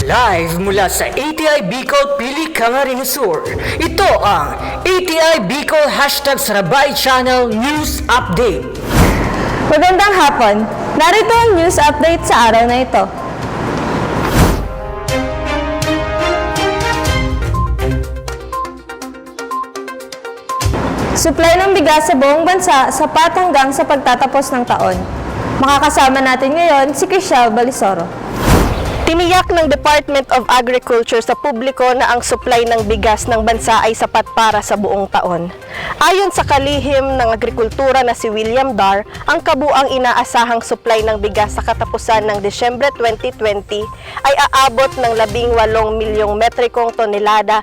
Live mula sa ATI Bicol, Pili, Camarines Sur. Ito ang ATI Bicol #Sarabay Channel News Update. Magandang hapon. Narito ang news update sa araw na ito. Supply ng bigas sa buong bansa sapat hanggang sa pagtatapos ng taon. Makakasama natin ngayon si Chriselle Balisoro. Tiniyak ng Department of Agriculture sa publiko na ang supply ng bigas ng bansa ay sapat para sa buong taon. Ayon sa kalihim ng agrikultura na si William Dar, ang kabuang inaasahang supply ng bigas sa katapusan ng Desyembre 2020 ay aabot ng 18 milyong metrikong tonelada,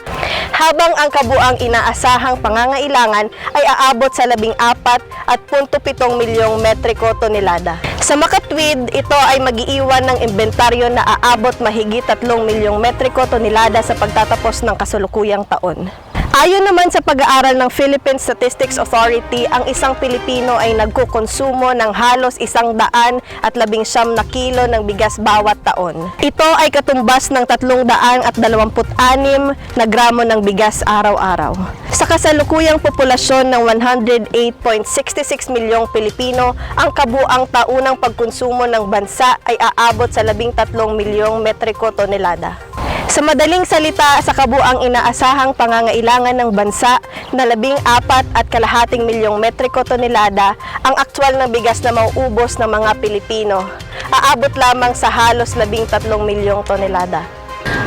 habang ang kabuang inaasahang pangangailangan ay aabot sa 14.7 milyong metriko tonelada. Sa makatwid, ito ay mag-iiwan ng inventaryo na aabot mahigit 3 milyong metriko tonelada sa pagtatapos ng kasalukuyang taon. Ayon naman sa pag-aaral ng Philippine Statistics Authority, ang isang Pilipino ay nagkukonsumo ng halos 119 na kilo ng bigas bawat taon. Ito ay katumbas ng 326 na gramo ng bigas araw-araw. Sa kasalukuyang populasyon ng 108.66 milyong Pilipino, ang kabuang taunang pagkonsumo ng bansa ay aabot sa 13 milyong metriko tonelada. Sa madaling salita, sa kabuang inaasahang pangangailangan ng bansa na 14.5 milyong metriko tonelada, ang aktwal na bigas na mauubos ng mga Pilipino aabot lamang sa halos 13 milyong tonelada.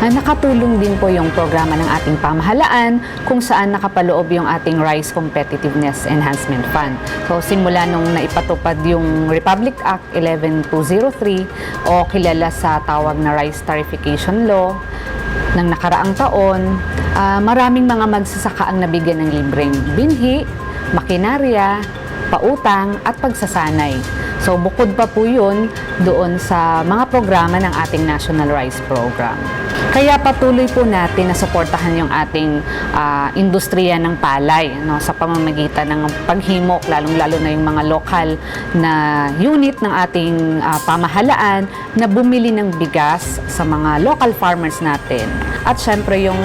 Nakatulong din po yung programa ng ating pamahalaan kung saan nakapaloob yung ating Rice Competitiveness Enhancement Fund. So simula nung naipatupad yung Republic Act 11203 o kilala sa tawag na Rice Tarification Law ng nakaraang taon, maraming mga magsasaka ang nabigyan ng libreng binhi, makinarya, pautang at pagsasanay. So bukod pa po yun doon sa mga programa ng ating National Rice Program. Kaya patuloy po natin na suportahan yung ating industriya ng palay, no, sa pamamagitan ng paghimok, lalong-lalo na yung mga lokal na unit ng ating pamahalaan na bumili ng bigas sa mga local farmers natin. At syempre yung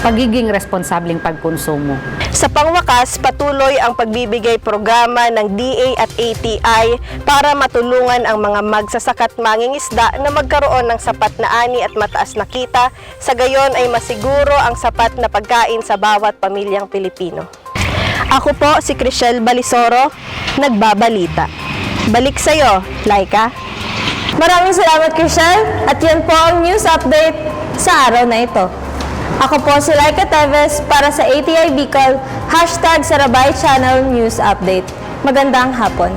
pagiging responsableng pagkonsumo. Sa pangwakas, patuloy ang pagbibigay programa ng DA at ATI para matulungan ang mga magsasaka't mangingisda na magkaroon ng sapat na ani at mataas na kita, sa gayon ay masiguro ang sapat na pagkain sa bawat pamilyang Pilipino. Ako po si Chriselle Balisoro, nagbabalita. Balik sa'yo, Laika. Maraming salamat, Chriselle, at yan po ang news update sa araw na ito. Ako po si Laika Teves para sa ATI Bicol #Sarabay Channel News Update. Magandang hapon.